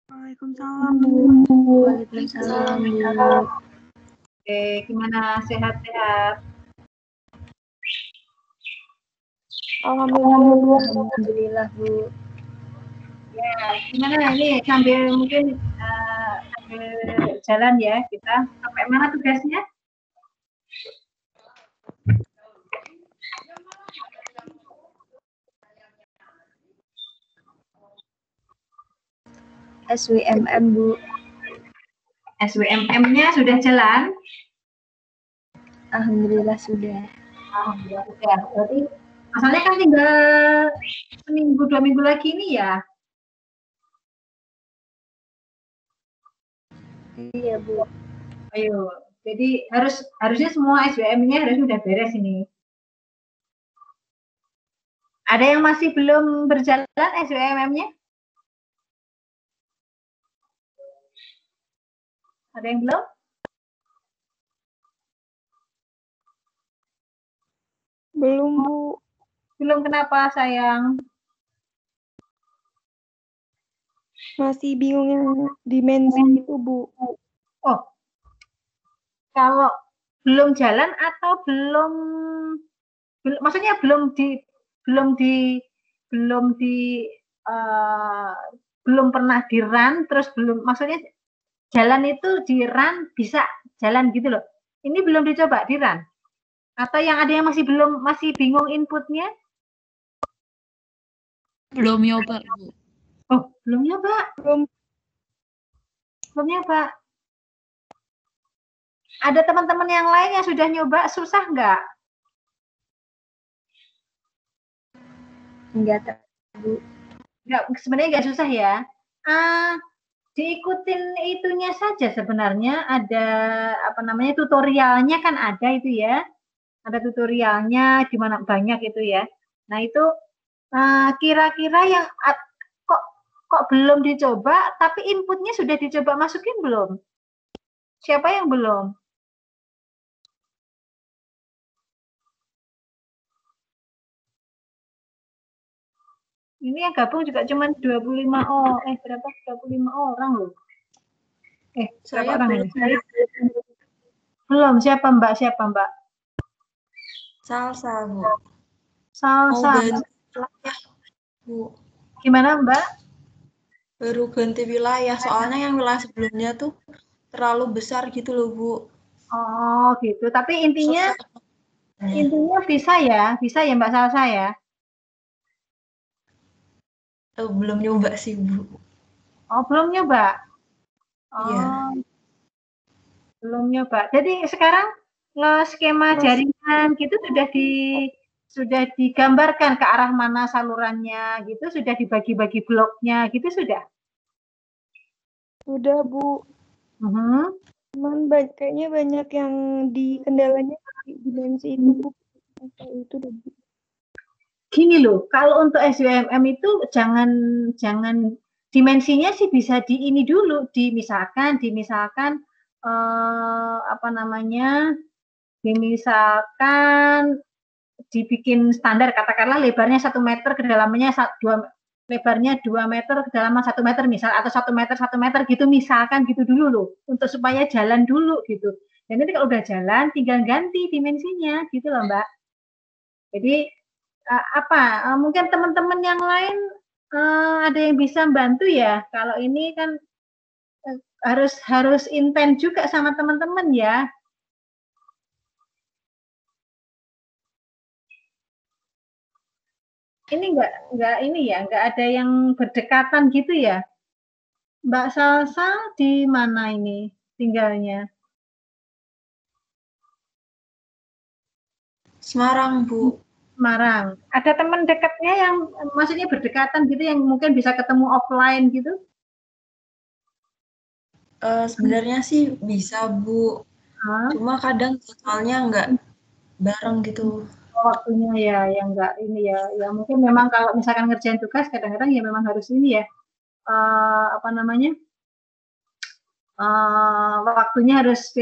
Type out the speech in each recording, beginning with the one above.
Waalaikumsalam, Bu. Waalaikumsalam, Bu. Oke, gimana? Sehat-sehat? Alhamdulillah. Alhamdulillah, Bu. Ya, gimana ini? Sambil mungkin sambil jalan ya kita. Sampai mana tugasnya? SWMM, Bu. SWMM-nya sudah jalan? Alhamdulillah sudah. Alhamdulillah sudah. Berarti asalnya kan tinggal seminggu 2 minggu lagi nih ya? Iya, Bu. Ayo, jadi harusnya semua SBM-nya harus sudah beres ini. Ada yang masih belum berjalan SBM-nya? Ada yang belum? Belum, Bu. Belum, kenapa sayang? Masih bingung yang dimensi itu, Bu. Oh, kalau belum jalan atau maksudnya belum pernah di run, terus maksudnya jalan itu di run bisa jalan gitu loh. Ini belum dicoba di run? Atau yang ada yang masih bingung inputnya? Belum nyoba, Bu. Oh, belum nyoba? Belum nyoba. Ada teman-teman yang lain yang sudah nyoba, susah nggak? Enggak, Bu. Nggak, sebenarnya nggak susah ya. Diikutin itunya saja sebenarnya, ada tutorialnya kan ada itu ya. Ada tutorialnya gimana banyak itu ya. Nah itu kira-kira yang kok belum dicoba tapi inputnya sudah dicoba masukin belum? Siapa yang belum? Ini yang gabung juga cuma 25 orang loh. Saya orang ini? Belum, siapa Mbak? Salsa, Bu. Salsa. Mau ganti wilayah, Bu. Gimana Mbak? Baru ganti wilayah, soalnya yang wilayah sebelumnya tuh terlalu besar gitu loh, Bu. Oh gitu, tapi intinya bisa ya Mbak Salsa ya? Belum nyoba sih, Bu. Oh, belum nyoba? Iya. Belum nyoba. Jadi sekarang skema jaringan gitu sudah digambarkan ke arah mana salurannya gitu, sudah dibagi-bagi bloknya gitu sudah? Sudah, Bu. Cuman kayaknya banyak yang kendalanya di dimensi itu, Bu. Itu deh, Bu. Gini loh, kalau untuk SBMM itu jangan dimensinya sih bisa dulu, dimisalkan dibikin standar, katakanlah lebarnya 1 meter, kedalamannya 2 meter, kedalaman 1 meter misal, atau 1 meter gitu misalkan gitu dulu loh, untuk supaya jalan dulu gitu. Dan nanti kalau udah jalan tinggal ganti dimensinya gitu loh Mbak. Jadi mungkin teman-teman yang lain ada yang bisa bantu ya. Kalau ini kan harus intens juga sama teman-teman ya. Ini nggak ada yang berdekatan gitu ya. Mbak Salsa di mana ini tinggalnya? Semarang, Bu. Semarang. Ada teman dekatnya yang maksudnya berdekatan gitu yang mungkin bisa ketemu offline gitu? Sebenarnya sih bisa, Bu. Cuma kadang jadwalnya nggak bareng gitu. Waktunya ya yang nggak ini ya. Ya mungkin memang kalau misalkan ngerjain tugas kadang-kadang ya memang harus ini ya. Waktunya harus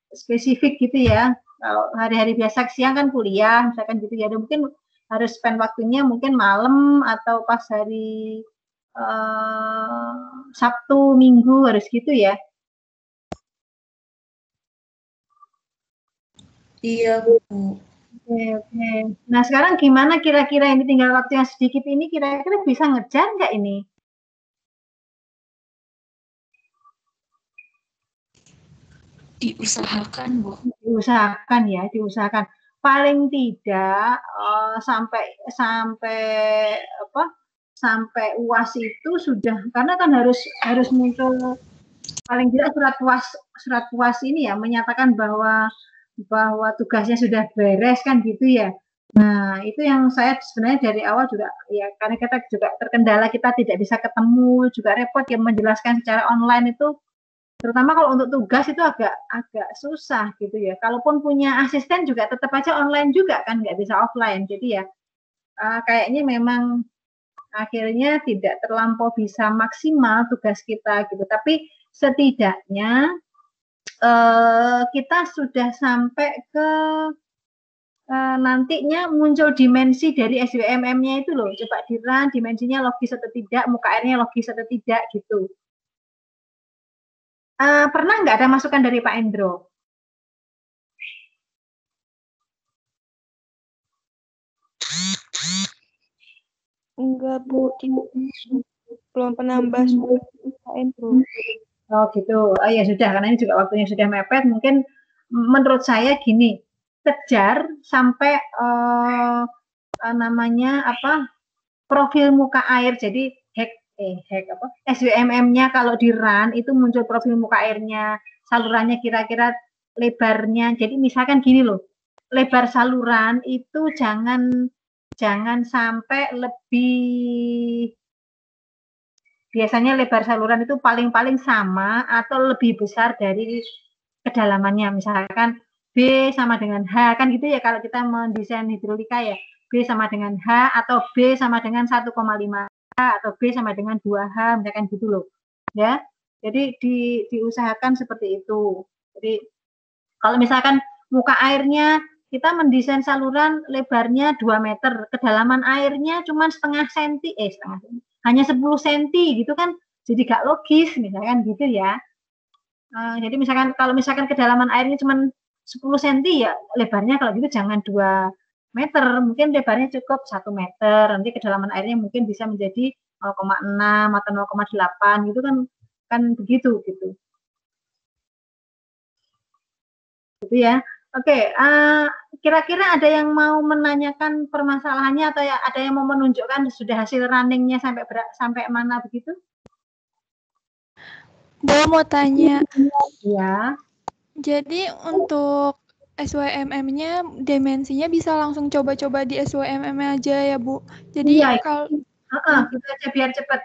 spesifik gitu ya. Kalau hari-hari biasa siang kan kuliah misalkan gitu ya. Dan mungkin harus spend waktunya mungkin malam atau pas hari Sabtu, Minggu harus gitu ya. Iya, Bu. Oke. Nah, sekarang gimana kira-kira ini tinggal waktu yang sedikit ini kira-kira bisa ngejar nggak ini? Diusahakan, Bu. Diusahakan ya, diusahakan. Paling tidak sampai sampai UAS itu sudah, karena kan harus muncul paling tidak surat puas ini ya, menyatakan bahwa tugasnya sudah beres kan gitu ya. Nah, itu yang saya sebenarnya dari awal juga ya, karena kita juga terkendala, kita tidak bisa ketemu, juga repot ya menjelaskan secara online itu, terutama kalau untuk tugas itu agak susah gitu ya. Kalaupun punya asisten juga tetap aja online juga kan, nggak bisa offline. Jadi ya kayaknya memang akhirnya tidak terlampau bisa maksimal tugas kita gitu. Tapi setidaknya kita sudah sampai ke nantinya muncul dimensi dari SBMM-nya itu loh. Coba dirun dimensinya logis atau tidak, muka airnya logis atau tidak gitu. Pernah nggak ada masukan dari Pak Endro? Enggak, Bu. Belum penambah Pak Endro. Oh gitu. Oh ya sudah, karena ini juga waktunya sudah mepet. Mungkin menurut saya gini, kejar sampai namanya apa, profil muka air. Jadi SWMM-nya kalau di run itu muncul profil muka airnya, salurannya kira-kira lebarnya. Jadi misalkan gini loh, lebar saluran itu jangan sampai lebih, biasanya lebar saluran itu paling-paling sama atau lebih besar dari kedalamannya. Misalkan B sama dengan H, kan gitu ya kalau kita mendesain hidrolika ya. B sama dengan H atau B sama dengan 1,5 H atau B sama dengan 2H, misalkan gitu loh. Ya. Jadi diusahakan seperti itu. Jadi kalau misalkan muka airnya kita mendesain saluran lebarnya 2 meter, kedalaman airnya cuma setengah senti, hanya 10 senti gitu kan, jadi gak logis misalkan gitu ya. Jadi kalau misalkan kedalaman airnya cuma 10 senti ya lebarnya kalau gitu jangan 2 meter, mungkin lebarnya cukup 1 meter, nanti kedalaman airnya mungkin bisa menjadi 0,6 atau 0,8 gitu kan begitu gitu. Gitu ya. Oke, kira-kira ada yang mau menanyakan permasalahannya atau ya ada yang mau menunjukkan sudah hasil runningnya sampai mana begitu? Bu mau tanya. Ya. Jadi untuk SWMM-nya dimensinya bisa langsung coba-coba di SWMM aja ya Bu. Jadi iya, kalau gitu aja biar cepat.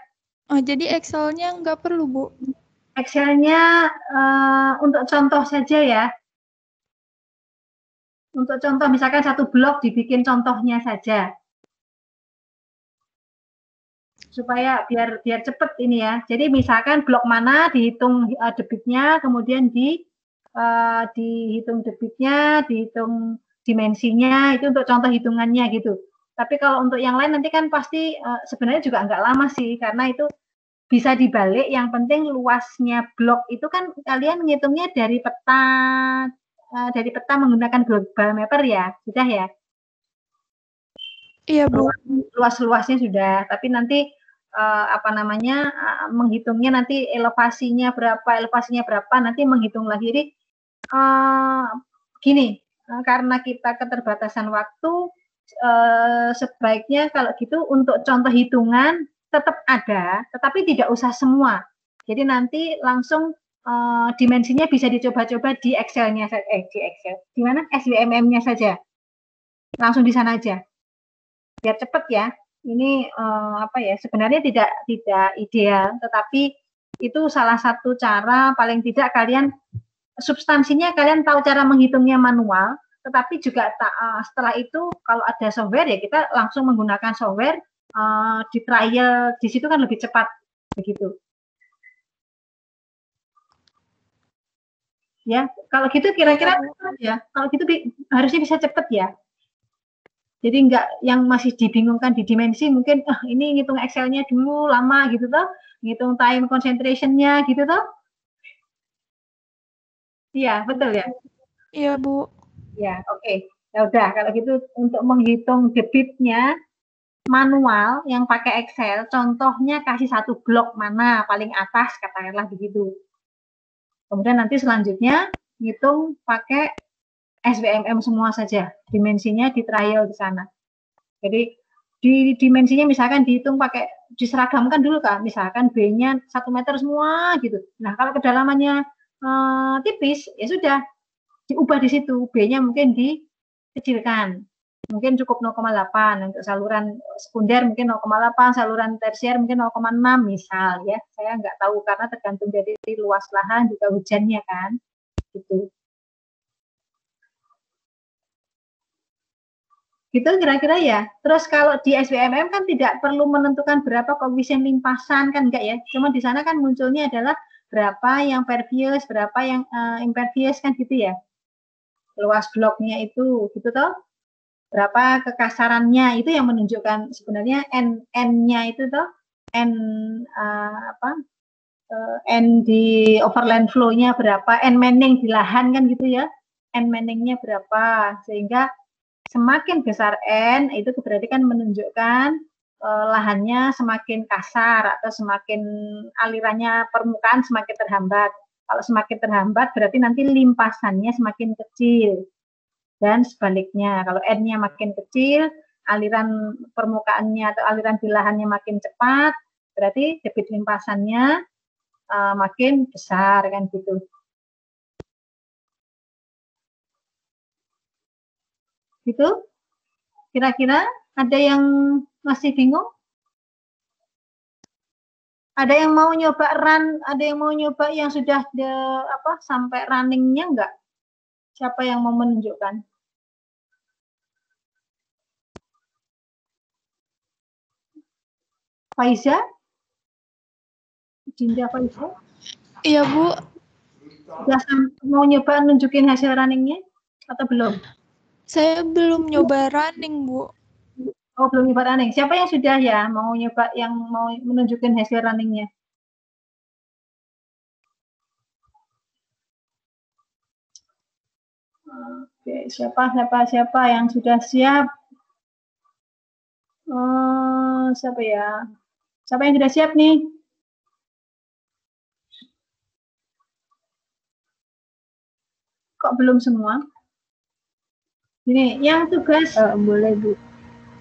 Oh, jadi Excel-nya nggak perlu Bu? Excel-nya untuk contoh saja ya. Untuk contoh, misalkan satu blok dibikin contohnya saja. Supaya biar cepet ini ya. Jadi misalkan blok mana dihitung debitnya, kemudian dihitung debitnya, dihitung dimensinya, itu untuk contoh hitungannya gitu. Tapi kalau untuk yang lain nanti kan pasti sebenarnya juga nggak lama sih, karena itu bisa dibalik, yang penting luasnya blok itu kan kalian ngitungnya dari peta menggunakan global mapper ya, sudah ya? Iya Bu. Luas-luasnya sudah, tapi nanti menghitungnya nanti elevasinya berapa, nanti menghitung lagi. Jadi gini, karena kita keterbatasan waktu, sebaiknya kalau gitu untuk contoh hitungan tetap ada, tetapi tidak usah semua. Jadi nanti langsung dimensinya bisa dicoba-coba di Excel-nya saja, di mana? SWMM-nya saja. Langsung di sana aja. Biar cepat ya. Ini sebenarnya tidak ideal, tetapi itu salah satu cara, paling tidak kalian substansinya kalian tahu cara menghitungnya manual, tetapi juga setelah itu kalau ada software ya kita langsung menggunakan software, di trial di situ kan lebih cepat begitu. Ya, kalau gitu kira-kira ya, kalau gitu harusnya bisa cepat ya. Jadi nggak yang masih dibingungkan di dimensi, mungkin ini ngitung Excel-nya dulu lama gitu toh, ngitung time concentration-nya gitu toh. Iya, betul ya? Iya, Bu. Ya, oke. Ya udah, kalau gitu untuk menghitung debitnya manual yang pakai Excel, contohnya kasih satu blok mana paling atas, katakanlah begitu. Kemudian nanti selanjutnya ngitung pakai SBMM semua saja, dimensinya di trial di sana. Jadi di dimensinya misalkan dihitung pakai diseragamkan dulu kan, misalkan B-nya 1 meter semua gitu. Nah kalau kedalamannya tipis ya sudah diubah di situ, B-nya mungkin dikecilkan, mungkin cukup 0,8 untuk saluran sekunder, mungkin 0,8, saluran tersier mungkin 0,6 misal ya. Saya nggak tahu karena tergantung dari luas lahan juga hujannya kan, gitu. Gitu kira-kira ya. Terus kalau di SBMM kan tidak perlu menentukan berapa koefisien limpasan kan enggak ya. Cuma di sana kan munculnya adalah berapa yang pervious, berapa yang impervious kan gitu ya. Luas bloknya itu gitu toh. Berapa kekasarannya itu yang menunjukkan sebenarnya N-nya itu toh. N N di overland flow-nya berapa, N manning di lahan kan gitu ya. N manning-nya berapa sehingga semakin besar N itu berarti kan menunjukkan lahannya semakin kasar atau semakin alirannya permukaan semakin terhambat. Kalau semakin terhambat berarti nanti limpasannya semakin kecil dan sebaliknya. Kalau N-nya makin kecil, aliran permukaannya atau aliran di lahannya makin cepat, berarti debit limpasannya makin besar kan gitu. Gitu. Kira-kira ada yang masih bingung? Ada yang mau nyoba ada yang mau nyoba yang sudah sampai runningnya enggak? Siapa yang mau menunjukkan? Faiza? Dinda Faiza? Iya, Bu. Sudah mau nyoba nunjukin hasil runningnya atau belum? Saya belum nyoba running, Bu. Oh, belum nyoba running. Siapa yang sudah ya mau nyoba yang mau menunjukin hasil runningnya? Oke, siapa yang sudah siap? Siapa ya? Siapa yang sudah siap nih? Kok belum semua? Ini yang tugas Boleh, Bu.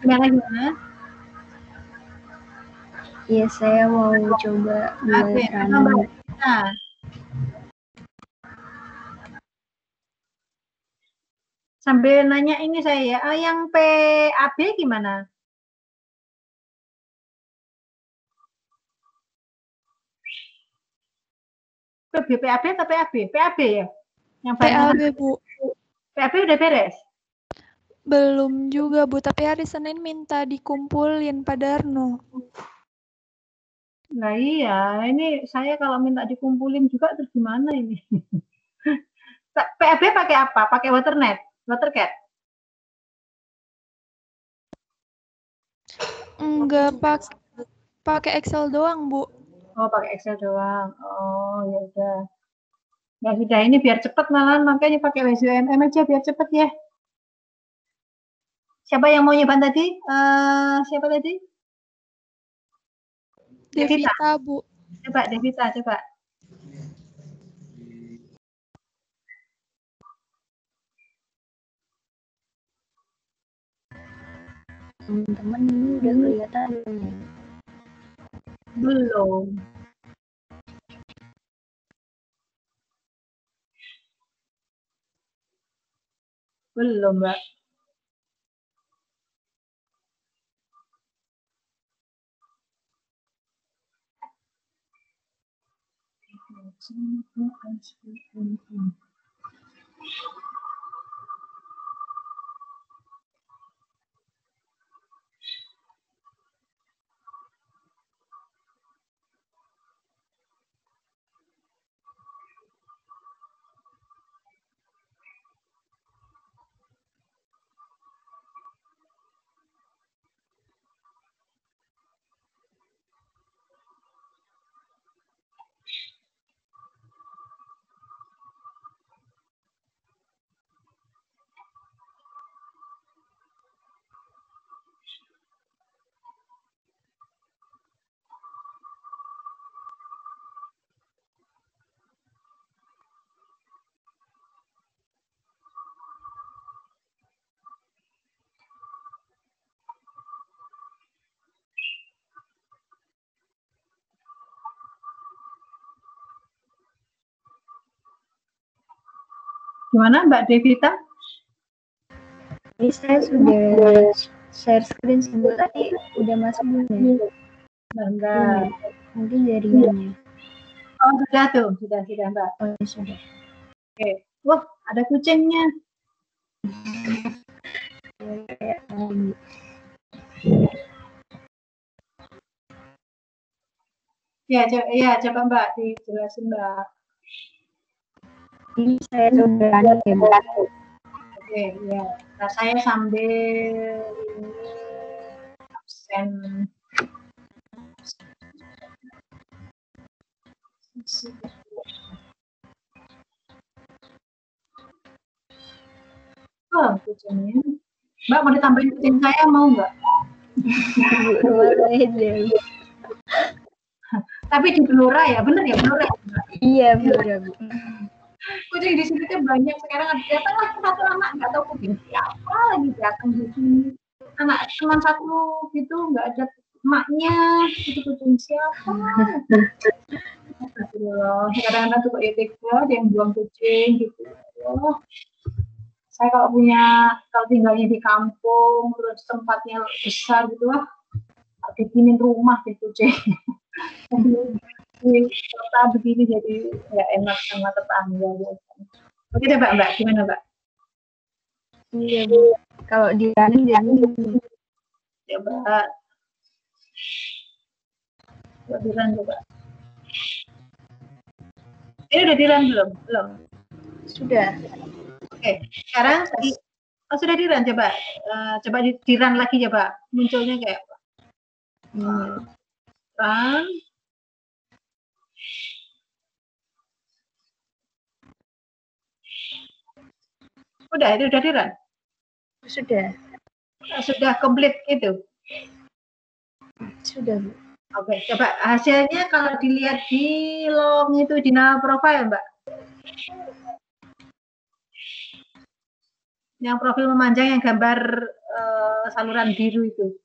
gimana? Iya, saya mau coba mulai running. Nah, sambil nanya ini saya ya, yang PAB gimana? PAB atau PAB? PAB ya? Yang PAB, Bu. PAB udah beres? Belum juga, Bu. Tapi hari Senin minta dikumpulin Pak Darno. Nah iya, ini saya kalau minta dikumpulin juga terus gimana ini? PAB pakai apa? Pakai Waternet? Watercat? Enggak pakai Excel doang, Bu. Oh, pakai Excel doang. Oh, ya udah. Ya sudah, ini biar cepat malahan, makanya pakai WSUMM aja biar cepet ya. Siapa yang mau nyoba tadi? Siapa tadi? Devita, Bu. Coba, Devita, coba. Teman-teman ini udah kelihatan. Belum. Belum, Mbak. Gimana Mbak Devita? Ini saya sudah share screen sebelum tadi udah masuk belum ya? Bentar. Mungkin jaringannya. Oh sudah tuh, sudah Mbak. Oh ya sudah. Oke. Wah ada kucingnya. Ya coba Mbak dijelasin Mbak. Ini saya coba ya Bu. Oke, ya. Nah, saya sambil absen. Oh, kucingnya. Mbak mau ditambahin kucing saya mau nggak? Tapi di Blora ya, bener ya Blora? Iya Blora Bu. Kucing di sini tuh banyak sekarang datanglah satu anak nggak tahu kucing siapa lagi datang di sini. Anak cuma satu gitu nggak ada emaknya, itu kucing siapa? Astagfirullah, kadang-kadang tuh kayak tega ada yang buang kucing gitu. Oh. Saya kalau tinggalnya di kampung terus tempatnya besar gitu lah, bikinin rumah di kucing. Di kota begini jadi nggak enak sama tetangga. Oke deh Mbak, gimana Mbak? Iya Bu. Kalau di running jadi Coba di run coba. Ini udah di run belum? Belum. Sudah. Oke, sekarang sudah di run coba. Coba di run lagi coba. Munculnya kayak apa? Run. Udah di run. Sudah komplit itu. Sudah Bu. Oke, coba hasilnya kalau dilihat di long itu di nama profile Mbak. Yang profil memanjang yang gambar saluran biru itu.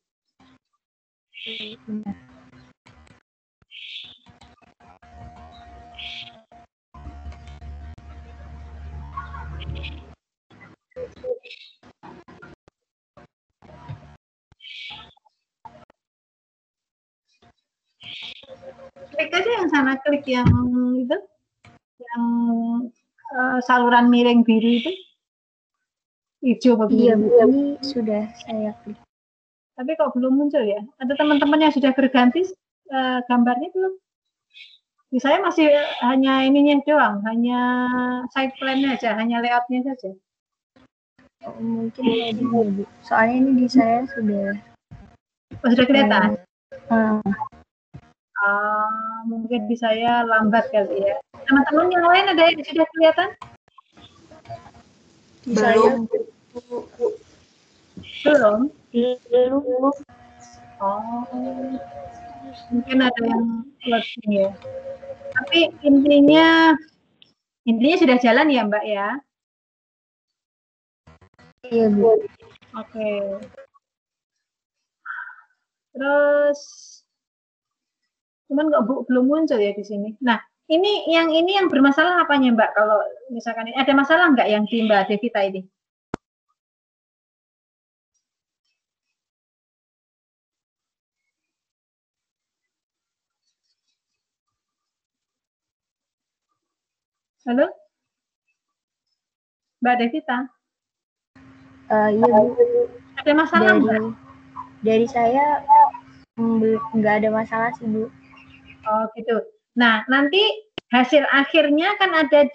Klik aja yang sana, klik yang itu, yang saluran miring biru itu. Hijau apa Iya Bu, ini sudah saya klik. Tapi kok belum muncul ya? Ada teman-teman yang sudah berganti gambarnya belum? Di saya masih hanya ininya doang, hanya side plan-nya aja, hanya layout-nya saja. Oh, mungkin loading ya Bu. Soalnya ini di saya sudah. Oh, sudah kelihatan? Mungkin di saya lambat kali ya. Teman-teman yang lain ada yang sudah kelihatan? Di saya belum. Belum. Oh, mungkin ada yang loading ya. Tapi intinya sudah jalan ya Mbak ya? Iya Bu. Oke. Terus cuman kok Bu belum muncul ya di sini. Nah, ini yang bermasalah apanya Mbak? Kalau misalkan ada masalah nggak yang di Mbak Devita ini? Halo? Mbak Devita? Iya Bu. Ada masalah nggak? Dari saya nggak ada masalah sih Bu. Oh gitu. Nah nanti hasil akhirnya kan ada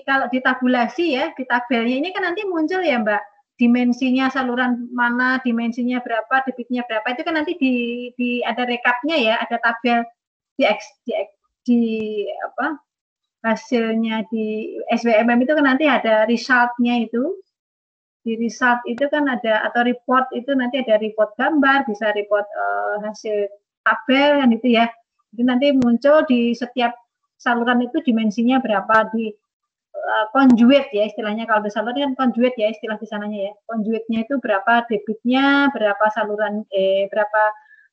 kalau ditabulasi ya, di tabelnya ini kan nanti muncul ya Mbak, dimensinya saluran mana, dimensinya berapa, debitnya berapa, itu kan nanti ada rekapnya ya, ada tabel di apa hasilnya di SWMM itu kan nanti ada resultnya itu. Di result itu kan ada, atau report itu nanti ada report gambar, bisa report hasil tabel kan itu ya. Jadi nanti muncul di setiap saluran itu dimensinya berapa, di conduit ya istilahnya, kalau di saluran kan conduit ya istilah di sananya ya. Conduitnya itu berapa debitnya, berapa saluran berapa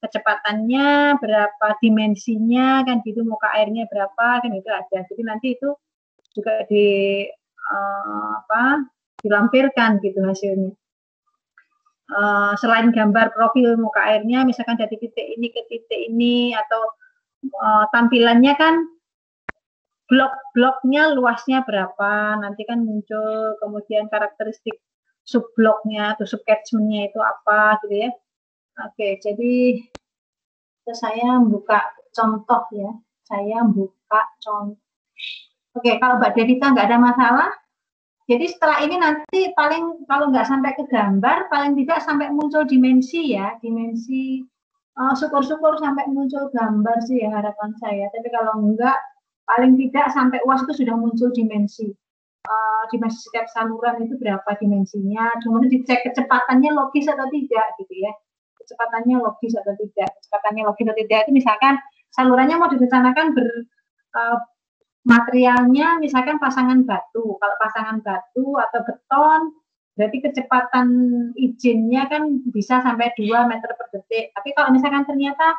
kecepatannya, berapa dimensinya kan gitu, muka airnya berapa kan itu ada. Jadi nanti itu juga dilampirkan gitu hasilnya. Selain gambar profil muka airnya, misalkan dari titik ini ke titik ini, atau tampilannya kan blok-bloknya luasnya berapa, nanti kan muncul, kemudian karakteristik subbloknya atau subcatchment-nya itu apa gitu ya. Oke, jadi saya buka contoh ya. Saya buka contoh. Oke, kalau Mbak Devita nggak ada masalah, jadi setelah ini nanti paling kalau nggak sampai ke gambar, paling tidak sampai muncul dimensi ya, dimensi. Syukur-syukur sampai muncul gambar sih ya harapan saya. Tapi kalau enggak, paling tidak sampai UAS itu sudah muncul dimensi. Dimensi setiap saluran itu berapa dimensinya, kemudian dicek kecepatannya logis atau tidak gitu ya. Kecepatannya logis atau tidak. Kecepatannya logis atau tidak itu misalkan salurannya mau direncanakan materialnya misalkan pasangan batu. Kalau pasangan batu atau beton, berarti kecepatan izinnya kan bisa sampai 2 meter per detik. Tapi kalau misalkan ternyata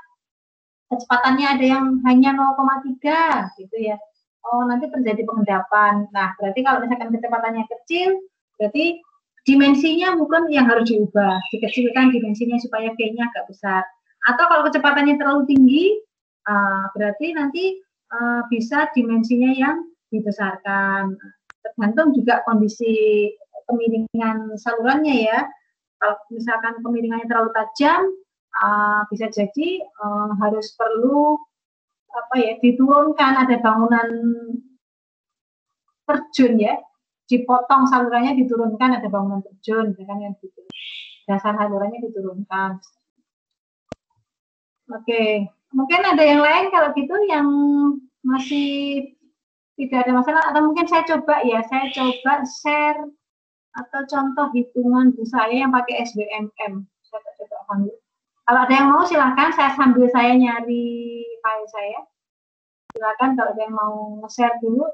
kecepatannya ada yang hanya 0,3 gitu ya. Oh, nanti terjadi pengendapan. Nah, berarti kalau misalkan kecepatannya kecil, berarti dimensinya mungkin yang harus diubah. Dikecilkan dimensinya supaya V-nya agak besar. Atau kalau kecepatannya terlalu tinggi, berarti nanti bisa dimensinya yang dibesarkan. Tergantung juga kondisi kemiringan salurannya ya. Kalau misalkan kemiringannya terlalu tajam, bisa jadi harus perlu diturunkan, ada bangunan terjun ya, dipotong salurannya, diturunkan, ada bangunan terjun, kan yang gitu. Dasar salurannya diturunkan. Oke, mungkin ada yang lain kalau gitu yang masih tidak ada masalah, atau mungkin saya coba share atau contoh hitungan di saya yang pakai SBMM. Saya coba panggil. Kalau ada yang mau silahkan, sambil saya nyari file saya. Silakan kalau ada yang mau nge-share dulu.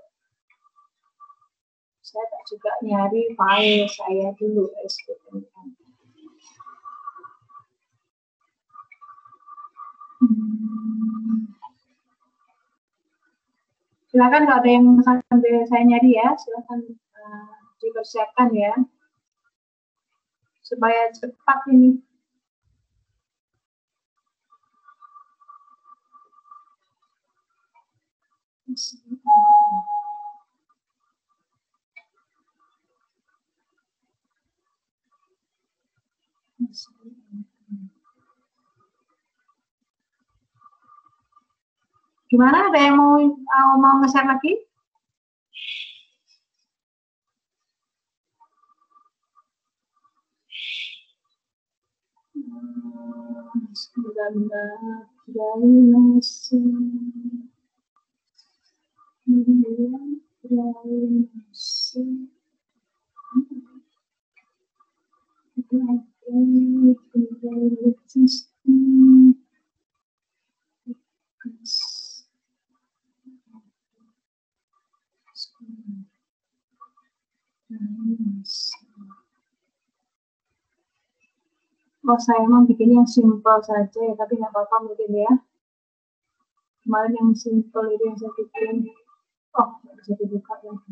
Saya juga nyari file saya dulu SBMM. Silakan kalau ada yang sambil saya nyari ya, silakan dipersiapkan ya, supaya cepat ini. Gimana, ada yang mau nge-share lagi? Oh, saya emang bikin yang simple saja ya, tapi nggak apa-apa mungkin ya. Kemarin yang simple itu yang saya bikin. Oh, nggak bisa dibuka lagi.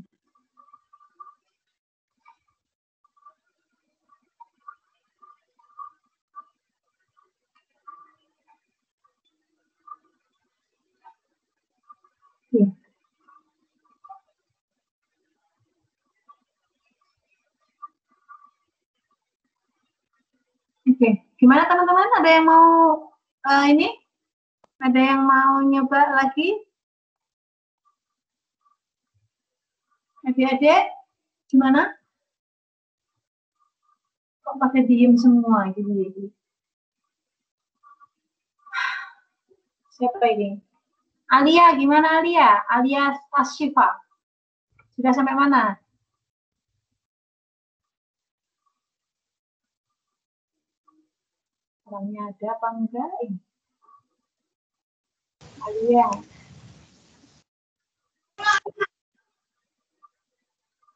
Ya. Oke, gimana teman-teman? Ada yang mau ini? Ada yang mau nyoba lagi? Adik-adik, gimana? Kok pakai diem semua gitu? Siapa ini? Alia, gimana Alia? Alia Asyifa. Sudah sampai mana? Orangnya ada apa enggak? Alia.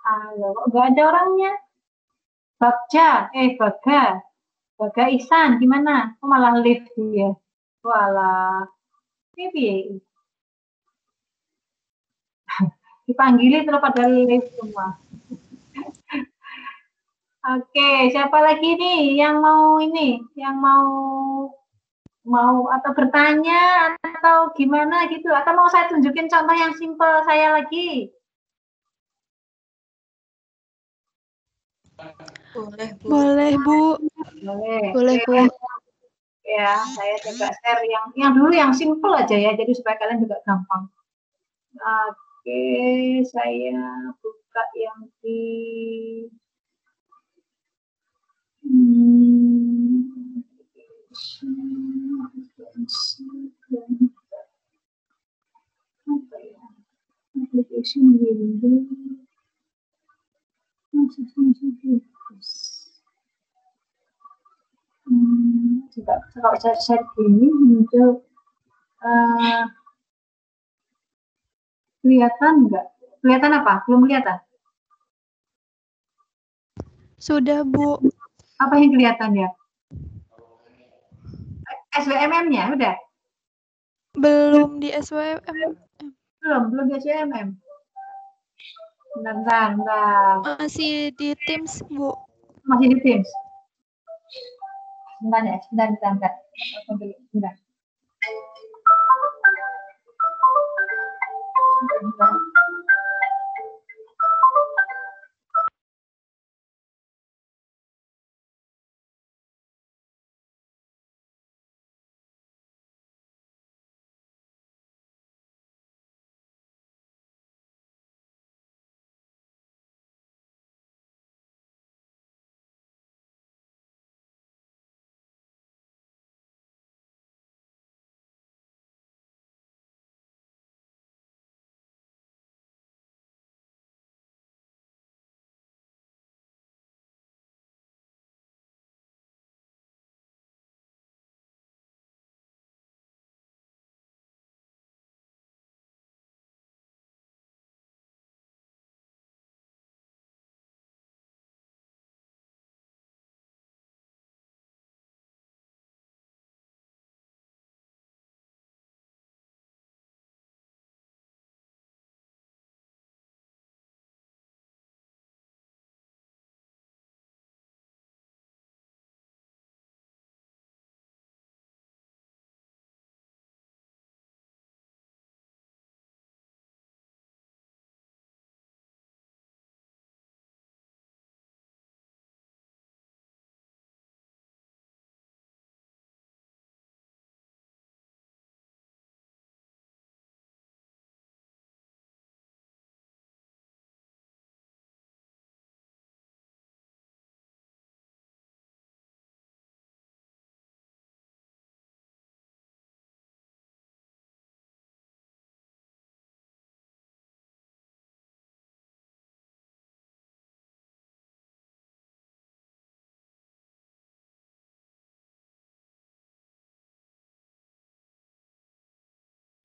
Halo, kok enggak ada orangnya? Baga Ihsan, gimana? Kok malah live dia? Walah. Piye? Dipanggili terus pada live semua. Oke, siapa lagi nih yang mau atau bertanya atau gimana gitu, atau mau saya tunjukin contoh yang simpel saya lagi? Boleh, Bu. Boleh, Bu. Boleh. Bu. Ya, saya coba share yang dulu yang simple aja ya, jadi supaya kalian juga gampang. Oke, saya buka yang di apa ya? Application window. Coba kalau saya share gini muncul kelihatan nggak? Kelihatan apa? Belum kelihatan? Sudah, Bu. Apa yang kelihatan ya? SWMM-nya udah? Belum di SWM. Belum di SWMM. Bentar. Masih di Teams, Bu. Masih di Teams. Sebentar. Bentar.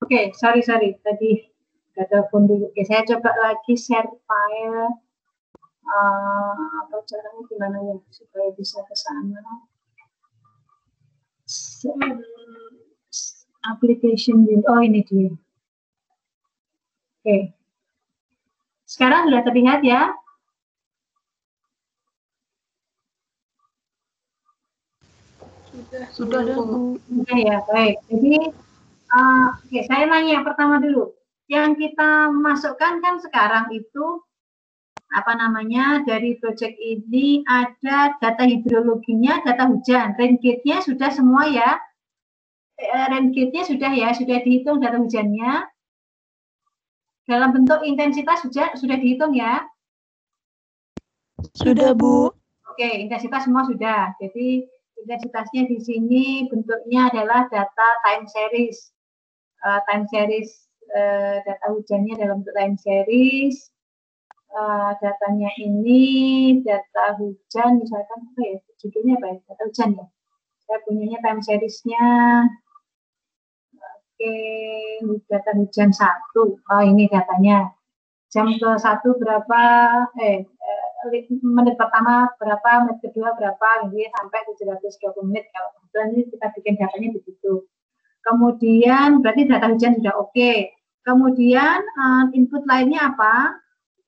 Oke, sorry. Tadi nggak telepon dulu. Oke, saya coba lagi share file. Apa caranya gimana ya supaya bisa ke sana? Application window. Oh, ini dia. Oke. Sekarang sudah terlihat ya? Sudah, Bu. Sudah ya, baik. Jadi, oke, saya nanya yang pertama dulu. Yang kita masukkan kan sekarang itu dari project ini ada data hidrologinya, data hujan, raingauge-nya sudah semua ya. Raingauge-nya sudah dihitung data hujannya. Dalam bentuk intensitas sudah dihitung ya. Sudah, Bu. Oke, intensitas semua sudah. Jadi intensitasnya di sini bentuknya adalah data time series. Data hujannya dalam bentuk time series. Datanya ini data hujan, misalkan apa ya, judulnya apa ya, data hujan ya. Saya punyanya time seriesnya. Oke, data hujan 1. Oh, ini datanya. Jam ke-1 berapa, menit pertama berapa, menit kedua berapa, gitu ya, sampai 720 menit. Kalau kebetulan ini kita bikin datanya begitu. Kemudian berarti data hujan sudah oke. Kemudian input lainnya apa?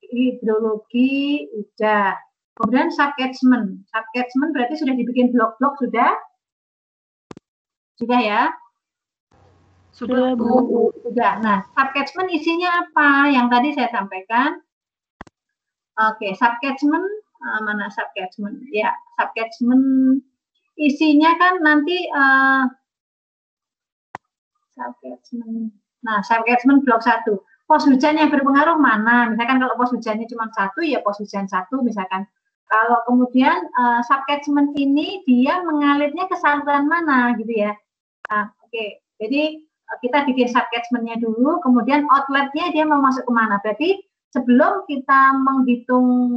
Hidrologi, udah. Kemudian subcatchment. Subcatchment berarti sudah dibikin blok-blok, sudah? Sudah ya? Sudah, Bu. Sudah. Nah, subcatchment isinya apa? Yang tadi saya sampaikan. Oke, subcatchment, mana subcatchment? Ya, subcatchment isinya kan nanti subcatchment. Nah, subcatchment blok 1. Pos hujan yang berpengaruh mana? Misalkan kalau pos hujannya cuma 1, ya pos hujan 1 misalkan. Kalau kemudian subcatchment ini dia mengalirnya ke saluran mana gitu ya. Nah, oke. Jadi kita bikin subcatchment-nya dulu, kemudian outletnya dia mau masuk kemana. Berarti sebelum kita menghitung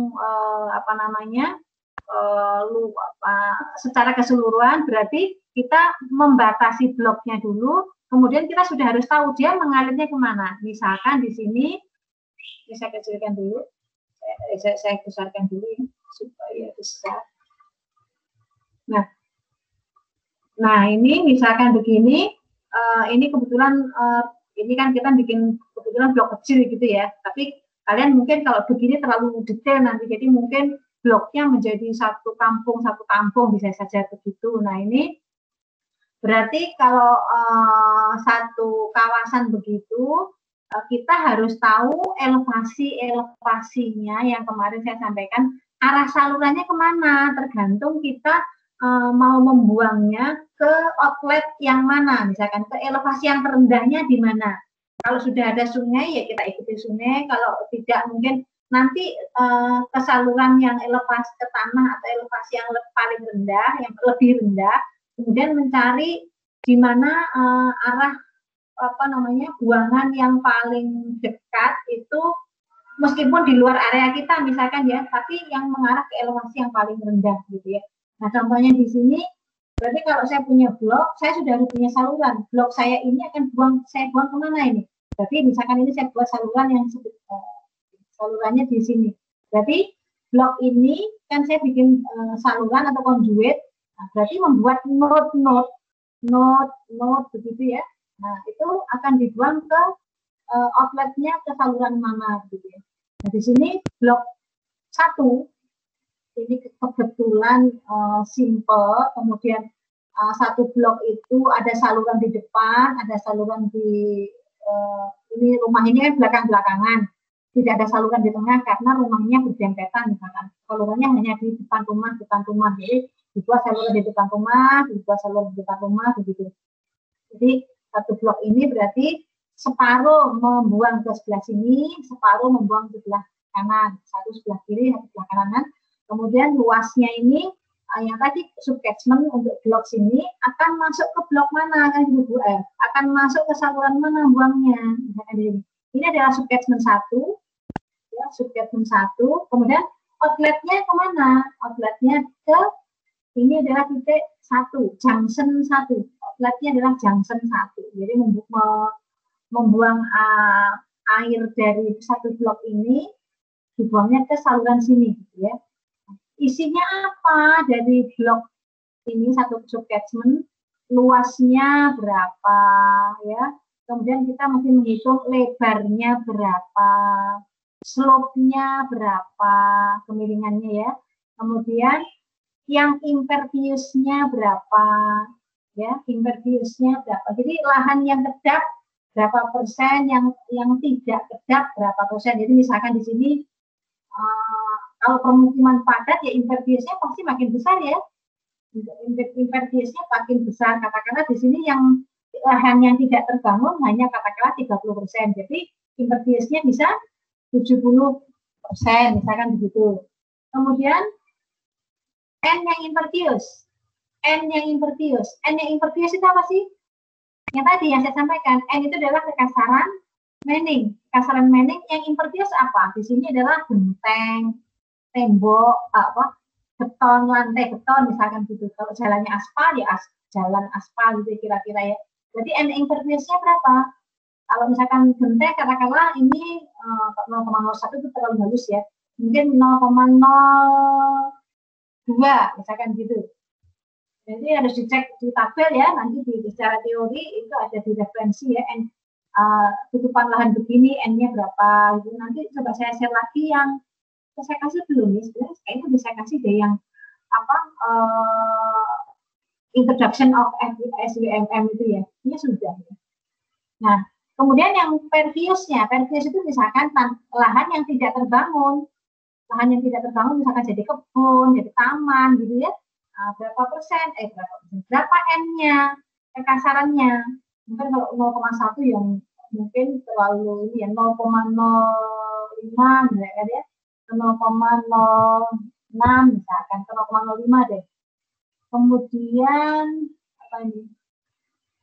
secara keseluruhan, berarti kita membatasi bloknya dulu, kemudian kita sudah harus tahu dia mengalirnya kemana. Misalkan di sini, saya kecilkan dulu, saya besarkan dulu ya, supaya besar. Nah ini misalkan begini, ini kebetulan ini kan kita bikin kebetulan blok kecil gitu ya, tapi kalian mungkin kalau begini terlalu detail nanti, jadi mungkin bloknya menjadi satu kampung bisa saja begitu. Nah ini berarti kalau satu kawasan begitu, kita harus tahu elevasinya yang kemarin saya sampaikan, arah salurannya kemana, tergantung kita mau membuangnya ke outlet yang mana, misalkan ke elevasi yang terendahnya di mana. Kalau sudah ada sungai ya kita ikuti sungai, kalau tidak mungkin nanti ke saluran yang elevasi ke tanah atau elevasi yang paling rendah, yang lebih rendah, kemudian mencari di mana arah buangan yang paling dekat itu, meskipun di luar area kita misalkan ya, tapi yang mengarah ke elevasi yang paling rendah gitu ya. Nah contohnya di sini, berarti kalau saya punya blok, saya sudah harus punya saluran. Blok saya ini akan saya buang kemana ini? Berarti misalkan ini saya buat saluran yang salurannya di sini. Berarti blok ini kan saya bikin saluran atau conduit. Nah, berarti membuat node begitu ya. Nah itu akan dibuang ke outletnya ke saluran mana gitu ya. Nah di sini blok 1 ini kebetulan simple, kemudian satu blok itu ada saluran di depan, ada saluran di ini rumah ini kan belakang-belakangan, tidak ada saluran di tengah karena rumahnya berdempetan misalkan, salurannya hanya di depan rumah, jadi dibuat saluran di depan rumah, dibuat saluran di depan rumah begitu. Jadi satu blok ini berarti separuh membuang ke sebelah sini, separuh membuang ke sebelah kanan, satu sebelah kiri, satu sebelah kanan. Kemudian luasnya ini yang tadi subcatchment untuk blok sini akan masuk ke blok mana kan gitu, akan masuk ke saluran mana buangnya. Ini adalah subcatchment 1, ya, subcatchment 1. Kemudian outletnya kemana? Outletnya ke ini adalah titik 1, junction 1. Outletnya adalah junction 1. Jadi membuang air dari satu blok ini dibuangnya ke saluran sini, gitu ya. Isinya apa dari blok ini satu subcatchment, luasnya berapa ya, kemudian kita mesti menghitung lebarnya berapa, slope-nya berapa, kemiringannya ya, kemudian yang impervious-nya berapa ya, impervious-nya berapa, jadi lahan yang kedap berapa persen, yang tidak kedap berapa persen. Jadi misalkan di sini kalau permukiman padat ya impervious-nya pasti makin besar ya. Impervious-nya makin besar. Katakanlah di sini yang lahan yang tidak terbangun hanya katakanlah 30%. Jadi impervious-nya bisa 70%, misalkan begitu. Kemudian N yang impervious. N yang impervious itu apa sih? Yang tadi yang saya sampaikan, N itu adalah kekasaran Manning. Kekasaran Manning yang impervious apa? Di sini adalah genteng, tembok, beton, lantai beton misalkan gitu. Kalau jalannya aspal ya jalan aspal gitu kira-kira ya. Jadi N impervious-nya berapa? Kalau misalkan genteng katakanlah ini 0,01 itu terlalu halus ya. Mungkin 0,02 misalkan gitu. Jadi harus dicek di tabel ya, nanti secara teori itu ada di referensi ya, tutupan lahan begini, N-nya berapa, gitu. Nanti coba saya share lagi yang saya kasih belum nih, sebenarnya kayaknya udah saya kasih deh yang apa introduction of SWMM itu ya, ini sudah. Ya. Nah, kemudian yang pervious-nya, pervious itu misalkan lahan yang tidak terbangun, misalkan jadi kebun, jadi taman, gitu ya. Berapa persen, berapa N-nya, kekasarannya. Mungkin kalau 0,1 yang mungkin terlalu ini ya, 0,05 misalkan ya, 0,06 misalkan, 0,05 deh. Kemudian apa ini?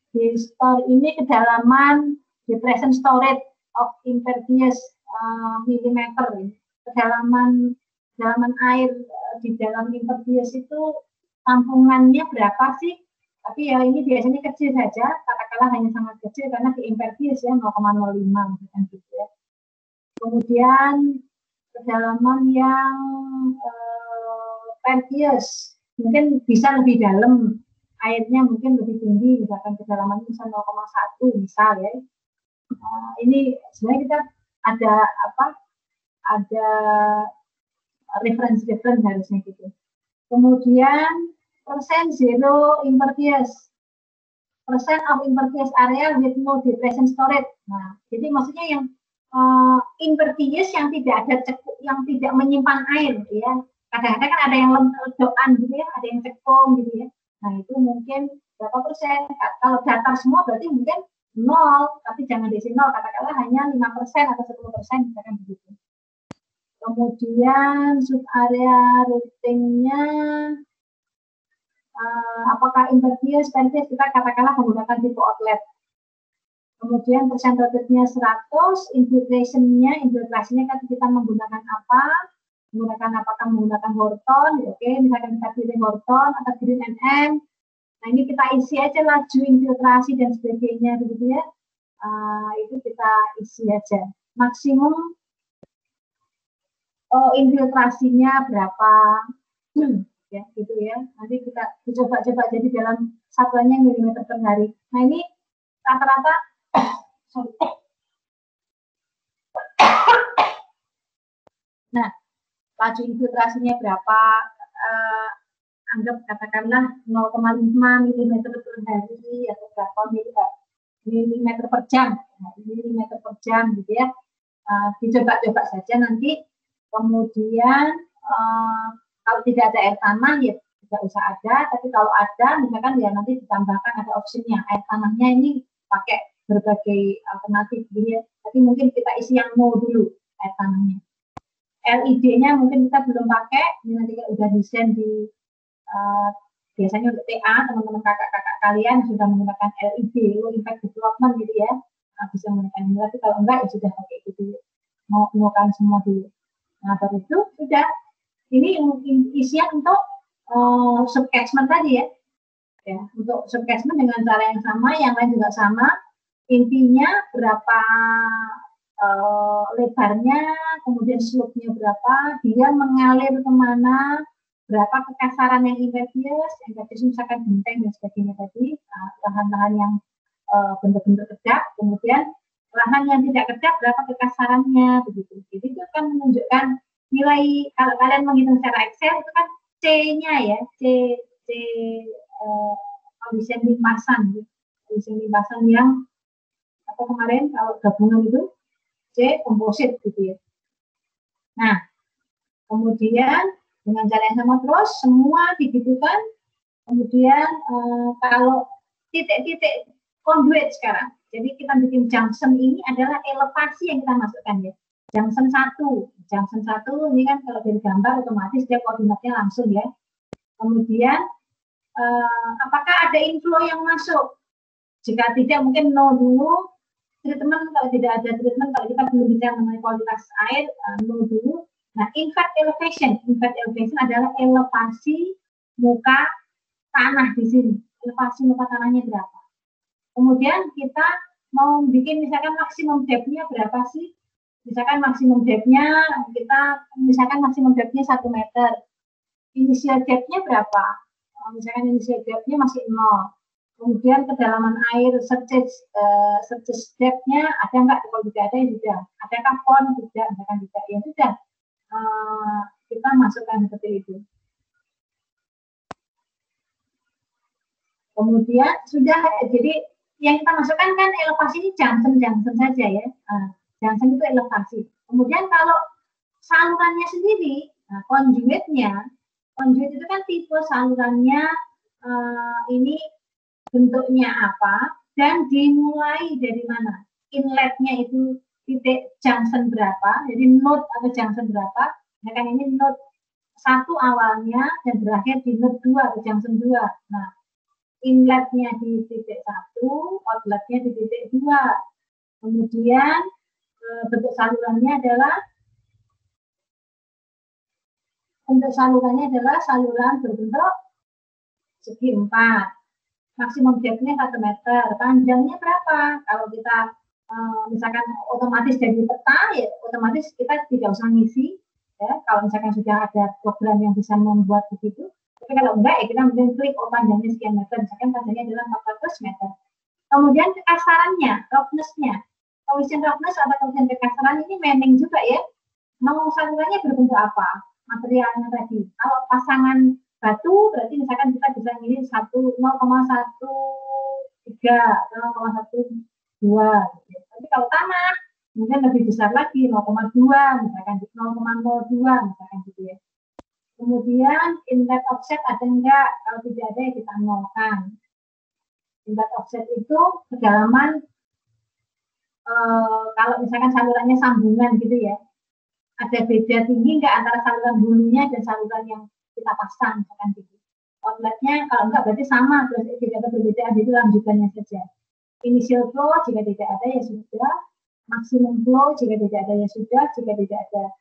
Di store ini kedalaman di present storage of impervious millimeter ini. Kedalaman air di dalam impervious itu tampungannya berapa sih? Tapi ya ini biasanya kecil saja, katakanlah hanya sangat kecil karena di impervious ya 0,05 gitu ya. Kemudian kedalaman yang pervious mungkin bisa lebih dalam, airnya mungkin lebih tinggi, misalkan kedalamannya bisa 0,1 misal ya. Ini sebenarnya kita ada reference harusnya gitu. Kemudian persen zero impervious, percent of impervious area with no depression storage. Nah, jadi maksudnya yang impervious yang tidak ada yang tidak menyimpan air, gitu ya. Kadang-kadang kan ada yang ledokan gitu ya, ada yang cekung gitu ya. Nah, itu mungkin berapa persen? Kalau datar semua berarti mungkin 0, tapi jangan diisi 0, katakanlah hanya 5% atau 10%, misalkan begitu. Kemudian sub area routingnya, apakah impervious, pervious, kita katakanlah menggunakan tipe outlet. Kemudian persentasenya 100, infiltrasinya kan kita menggunakan apa? Menggunakan Horton, oke, misalkan kita pilih Horton atau Green MM. Nah, ini kita isi aja laju infiltrasi dan sebagainya, begitu ya. Itu kita isi aja. Maksimum infiltrasinya berapa, ya, gitu ya. Nanti kita coba-coba jadi dalam satuannya milimeter per hari. Nah, ini rata-rata, nah, laju infiltrasinya berapa, anggap katakanlah 0,5 mm per hari atau berapa milimeter per jam, gitu ya. Dicoba-coba saja nanti. Kemudian kalau tidak ada air tanah ya tidak usah ada, tapi kalau ada misalkan ya nanti ditambahkan ada opsinya air tanahnya ini pakai berbagai alternatif gitu ya. Tapi mungkin kita isi yang no dulu air tanahnya. LED-nya mungkin kita belum pakai, ini nanti kita udah desain di biasanya untuk TA, teman-teman kakak-kakak kalian sudah menggunakan LED, low impact development gitu ya, bisa menggunakan ini. Tapi kalau enggak ya sudah pakai gitu, mau menggunakan semua dulu. Nah, baru itu sudah, ini isian untuk subcatchment tadi ya. Ya, untuk subcatchment dengan cara yang sama, yang lain juga sama. Intinya berapa lebarnya, kemudian slope-nya berapa, dia mengalir kemana, berapa kekasaran yang impervious misalkan benteng dan sebagainya tadi, lahan-lahan yang benar-benar kedap, kemudian lahan yang tidak kedap berapa kekasarannya, begitu. Jadi itu akan menunjukkan nilai, kalau kalian menghitung secara Excel itu kan C-nya ya, C koefisien limpasan, yang apa kemarin kalau gabungan itu C komposit gitu ya. Nah, kemudian dengan cara yang sama terus semua digitukan. Kemudian kalau titik-titik conduit sekarang, jadi kita bikin junction ini adalah elevasi yang kita masukkan ya. Junction 1 ini kan kalau dari gambar otomatis dia koordinatnya langsung ya. Kemudian apakah ada inflow yang masuk? Jika tidak mungkin no dulu. Treatment, kalau tidak ada treatment, kalau kita belum bicara mengenai kualitas air, no dulu. Nah, invert elevation adalah elevasi muka tanah di sini. Elevasi muka tanahnya berapa? Kemudian kita mau bikin misalkan maksimum depth-nya berapa sih? Misalkan maksimum depth-nya 1 meter. Initial depth-nya berapa? Misalkan initial depth-nya masih 0. Kemudian kedalaman air surface depth-nya ada nggak? Kalau tidak ada ya sudah. Adakah pond? Tidak, misalkan tidak. Ya sudah. Kita masukkan seperti itu. Kemudian sudah, jadi yang kita masukkan kan elevasi ini Johnson saja ya. Johnson itu elevasi. Kemudian kalau salurannya sendiri, conduitnya, conduit itu kan tipe salurannya ini bentuknya apa dan dimulai dari mana. Inletnya itu titik junction berapa, jadi node atau junction berapa. Nah kan ini node 1 awalnya dan berakhir di node 2 atau junction 2. Nah, inletnya di titik 1, outletnya di titik 2. Kemudian bentuk salurannya adalah saluran berbentuk segi 4. Maksimum depth-nya 1 meter. Panjangnya berapa? Kalau kita misalkan otomatis dari peta, ya otomatis kita tidak usah ngisi. Ya, kalau misalkan sudah ada program yang bisa membuat begitu. Tapi kalau enggak, ya kita mungkin klik panjangnya sekian meter. Misalkan panjangnya adalah 400 meter. Kemudian kekasarannya, roughness-nya. Coefficient roughness atau coefficient kekasaran ini memang juga ya. Mau salurannya berbentuk apa? Materialnya tadi. Kalau pasangan batu berarti misalkan kita bisa milih 0,13 0,12 gitu. Tapi kalau tanah mungkin lebih besar lagi 0,2 misalkan 0,02 misalkan gitu ya. Kemudian inlet offset ada enggak? Kalau tidak ada ya kita nolkan. Inlet offset itu kedalaman kalau misalkan salurannya sambungan gitu ya. Ada beda tinggi enggak antara saluran hulunya dan saluran yang kita pasang misalkan gitu. Outletnya kalau enggak berarti sama, berarti tidak ada perbedaan, itu lanjutannya saja. Initial flow jika tidak ada ya sudah, maksimum flow jika tidak ada ya sudah, jika tidak ada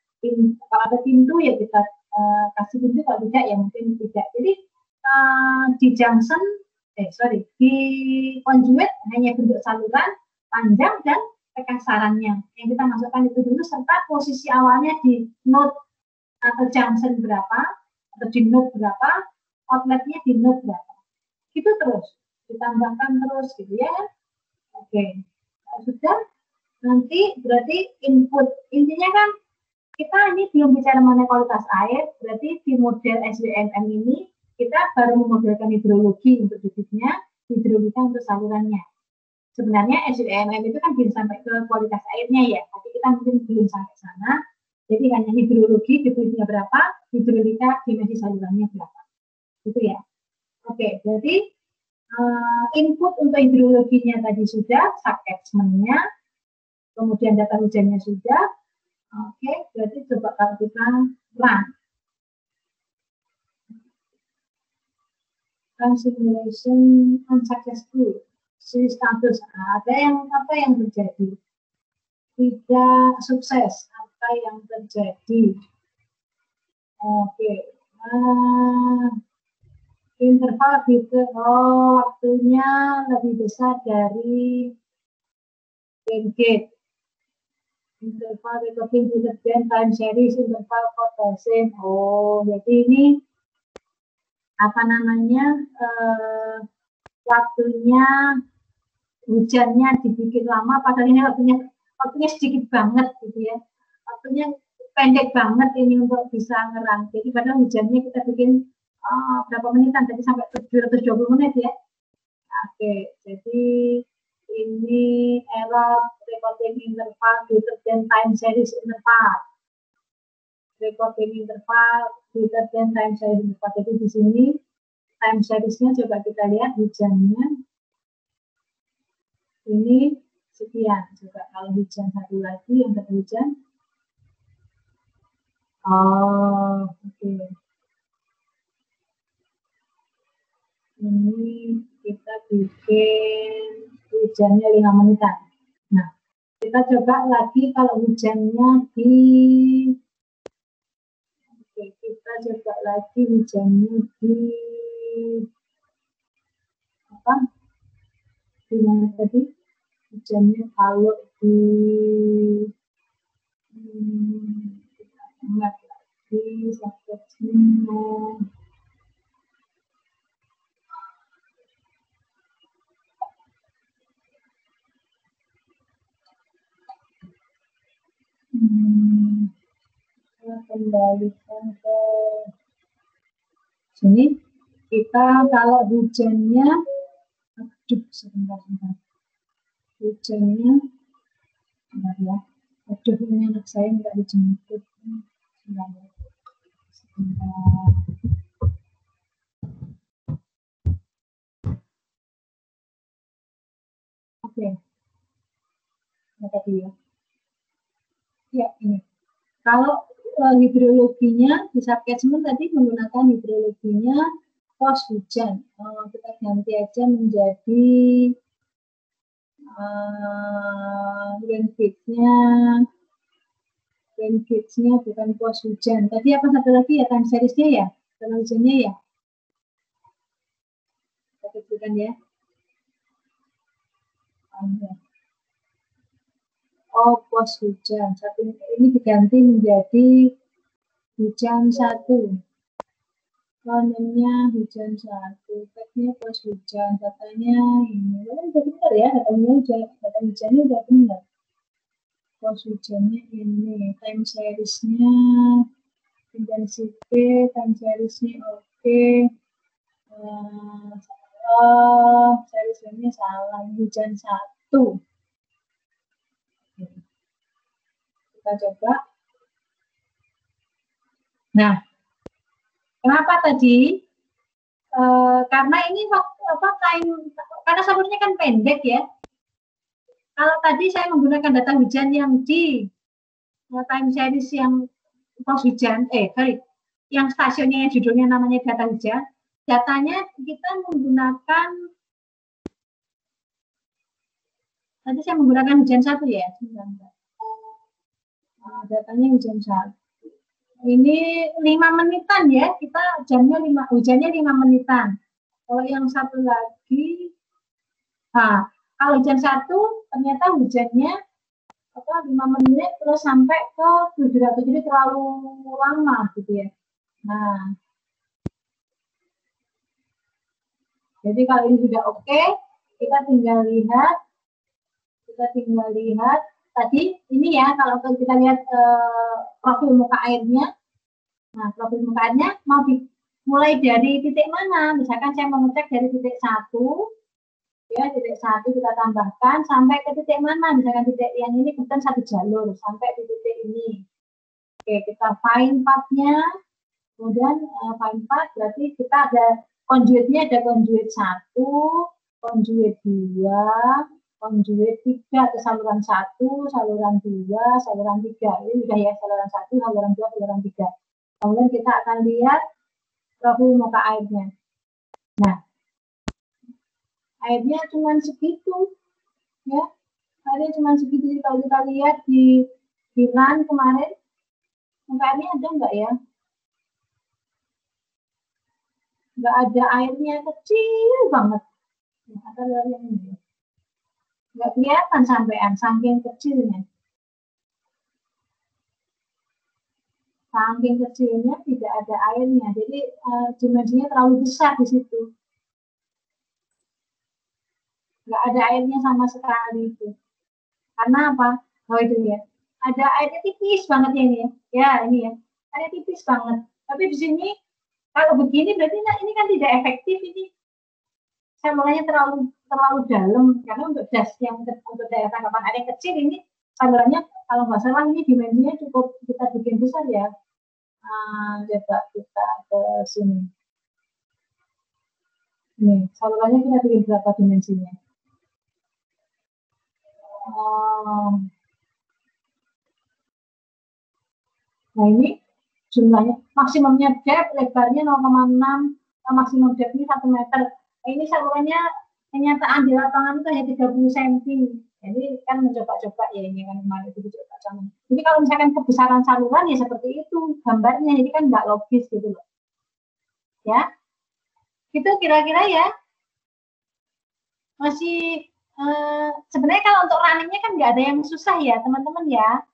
kalau ada pintu ya kita kasih pintu, kalau tidak ya mungkin tidak. Jadi di junction, di conduit hanya bentuk saluran, panjang dan kekasarannya. Yang kita masukkan itu dulu serta posisi awalnya di node atau junction berapa, atau di node berapa, outletnya di node berapa. Itu terus, ditambahkan terus gitu ya. Oke, sudah, nanti berarti input, intinya kan kita ini belum bicara mengenai kualitas air, berarti di model SWMM ini kita baru memodelkan hidrologi untuk bibitnya, hidrolika untuk salurannya. Sebenarnya SWMM itu kan bisa sampai ke kualitas airnya ya, tapi kita mungkin belum sampai sana. Jadi hanya hidrologi, debitnya berapa, hidrolika, dimensi salurannya berapa. Gitu ya. Oke, jadi input untuk hidrologinya tadi sudah, sub-catchment-nya, kemudian data hujannya sudah. Oke, berarti coba kalau kita run. Simulation unsuccessful. Status ada yang apa yang terjadi? Tidak sukses. Apa yang terjadi? Oke. Interval gitu, waktunya lebih besar dari bandgate. Interval recording detergent time series, interval processing. Oh, jadi ini apa namanya, waktunya hujannya dibikin lama, padahal ini waktunya sedikit banget gitu ya. Waktunya pendek banget ini untuk bisa ngerang. Jadi padahal hujannya kita bikin berapa menitan, tadi sampai 720 menit ya. Oke, jadi ini error recording interval detergent time series interval. Recording interval detergent time series interval. Jadi di sini time seriesnya coba kita lihat hujannya. Ini sekian. Coba kalau hujan satu lagi yang hujan. Oh, oke. Ini kita bikin hujannya 5 menitan. Nah, kita coba lagi kalau hujannya di, oke, kita coba lagi hujannya di apa? Di mana tadi? Hujannya kalau di kita lihat lagi subjeknya. Kembalikan ke sini. Kita kalau hujannya, aduh sebentar. Hujannya, sebentar ya. Aduh ini anak saya nggak dijemput. Sebentar. Oke. Nah, tadi ya. Ya, ini. Kalau hidrologinya di subcatchment tadi menggunakan hidrologinya pos hujan. Kita ganti aja menjadi rain gauge-nya bukan pos hujan. Tadi apa satu lagi ya, time series-nya ya? Kalau hujannya ya? Kita kecilkan ya. Oh, pos hujan. Satu ini diganti menjadi hujan 1. Kolomnya hujan 1. Tagnya pos hujan. Datanya ini. Udah benar ya, data hujannya udah benar. Pos hujannya ini. Time series-nya intensity, time series-nya oke. Series-nya salah. Hujan 1. Kita coba. Nah, kenapa tadi? Karena ini waktu karena salurannya kan pendek ya. Kalau tadi saya menggunakan data hujan yang di time series yang pos hujan, yang stasiunnya yang judulnya namanya data hujan, datanya kita menggunakan, tadi saya menggunakan hujan 1 ya. Datanya hujan 1. Ini 5 menitan ya, kita jamnya hujannya 5 menitan. Kalau yang satu lagi, kalau hujan 1 ternyata hujannya 5 menit terus sampai ke 700, jadi terlalu lama gitu ya. Nah, jadi kalau ini sudah oke, kita tinggal lihat tadi ini ya, kalau kita lihat profil muka airnya. Nah, profil muka airnya mau mulai dari titik mana? Misalkan saya mau ngecek dari titik 1, ya titik 1 kita tambahkan sampai ke titik mana? Misalkan titik yang ini kebetulan 1 jalur sampai di titik ini. Oke, kita find path-nya. Kemudian find path berarti kita ada conduit-nya, ada conduit 1, conduit 2, conduit 3 ke saluran 1, saluran 2, saluran 3. Ini sudah ya, saluran 1, saluran 2, saluran 3. Kemudian kita akan lihat profil muka airnya. Nah, airnya cuma segitu, ya. Airnya cuma segitu. Kalau kita lihat di run kemarin, muka airnya ada nggak ya? Nggak ada, airnya kecil banget. Nah, ada yang ini. Nggak kelihatan sampean, saking kecilnya. Saking kecilnya tidak ada airnya, jadi dimensinya terlalu besar di situ. Nggak ada airnya sama sekali itu. Karena apa? Oh itu ya. Ada airnya tipis banget ya ini ya. Ya ini ya. Airnya tipis banget. Tapi di sini kalau begini berarti ini kan tidak efektif ini. Salurannya terlalu dalam karena untuk das yang untuk daerah tangkapan air yang kecil ini salurannya kalau nggak salah ini dimensinya cukup kita bikin besar ya. Coba kita ke sini. Nih salurannya kita bikin berapa dimensinya? Nah ini jumlahnya, maksimumnya depth, lebarnya 0,6, maksimum depth-nya 1 meter. Nah, ini salurannya kenyataan di lapangan itu hanya 30 cm. Jadi kan mencoba-coba ya ini kan kemarin itu coba sama. Jadi kalau misalkan kebesaran saluran ya seperti itu gambarnya, jadi kan nggak logis gitu loh. Ya, itu kira-kira ya. Masih sebenarnya kalau untuk runningnya kan nggak ada yang susah ya teman-teman ya.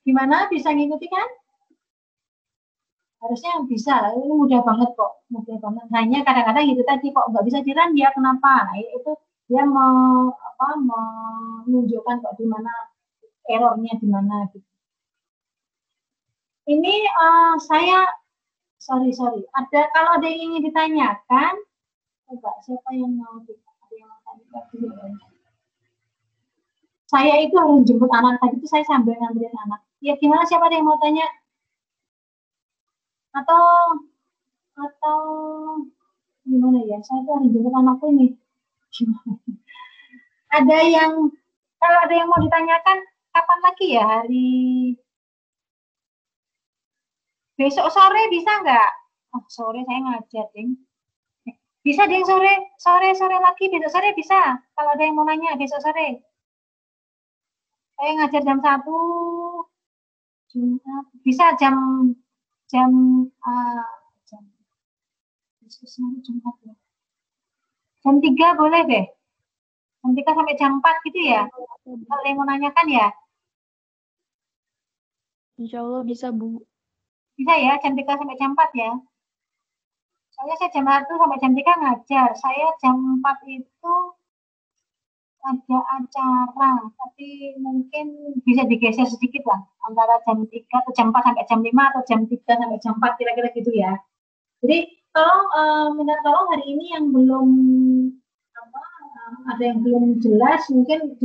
Gimana, bisa ngikuti kan? Harusnya bisa, ini mudah banget kok, mudah banget. Hanya kadang-kadang itu tadi kok nggak bisa di-run ya, kenapa? Nah itu dia mau menunjukkan kok di mana errornya di mana gitu. Ini saya sorry. Kalau ada yang ingin ditanyakan, coba siapa yang mau tanya? Saya itu harus jemput anak tadi itu saya sambil nganterin anak. Ya gimana, siapa ada yang mau tanya? Atau gimana ya? Saya tuh harus jemput anakku ini. Ada yang, kalau ada yang mau ditanyakan, kapan lagi ya? Hari besok sore bisa nggak? Oh, sore saya ngajar, Ding. Bisa, Ding, sore lagi, besok sore bisa. Kalau ada yang mau nanya, besok sore. Saya ngajar jam 1, bisa jam jam 3 boleh deh. Jam 3 sampai jam 4 gitu ya. Kalau yang mau nanyakan ya. Insya Allah bisa, Bu. Bisa ya, jam 3 sampai jam 4 ya. Soalnya saya jam 1 sampai jam 3 ngajar. Saya jam 4 itu ada acara, tapi mungkin bisa digeser sedikit lah. Antara jam 3 atau jam 4 sampai jam 5 atau jam 3 sampai jam 4 kira-kira gitu ya. Jadi minta tolong hari ini yang belum ada yang belum jelas, mungkin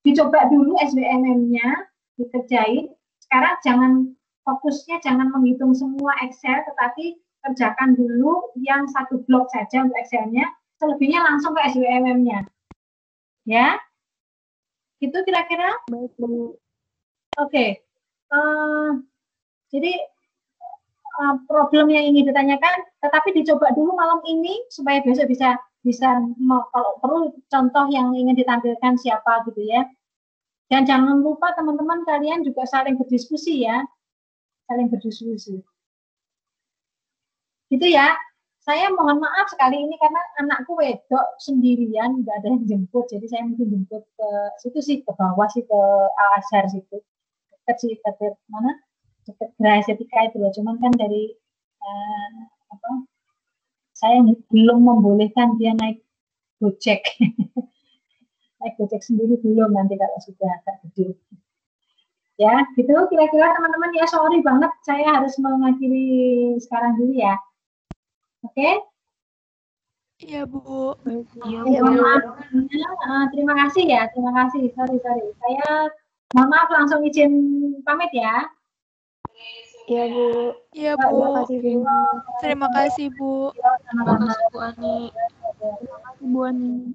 dicoba dulu SBMM-nya, dikerjain. Sekarang fokusnya jangan menghitung semua Excel, tetapi kerjakan dulu yang satu blok saja untuk Excel-nya, selebihnya langsung ke SBMM-nya. Ya, itu kira-kira. Baik, Bu. Oke. Jadi problem yang ingin ditanyakan, tetapi dicoba dulu malam ini supaya besok bisa kalau perlu contoh yang ingin ditampilkan siapa gitu ya. Dan jangan lupa teman-teman kalian juga saling berdiskusi ya, saling berdiskusi. Gitu ya. Saya mohon maaf sekali ini karena anakku wedok sendirian, nggak ada yang jemput, jadi saya mungkin jemput ke situ sih, ke bawah sih, ke Al-Azhar situ, dekat sih, dekat mana? Dekat Gerahaya Setika itu loh. Cuman kan dari saya belum membolehkan dia naik Gojek. Naik Gojek sendiri belum, nanti kalau sudah agak gede. Ya, gitu kira-kira teman-teman ya. Sorry banget, saya harus mengakhiri sekarang dulu ya. Oke? Iya, Bu. Iya, Mohon Bu. maaf. Terima kasih ya, terima kasih. Sorry. Saya mohon maaf, langsung izin pamit ya. Iya, Bu. Iya, Terima Bu. kasih, Bu. Terima kasih, Bu. Sama-sama. Terima kasih, Bu Ani.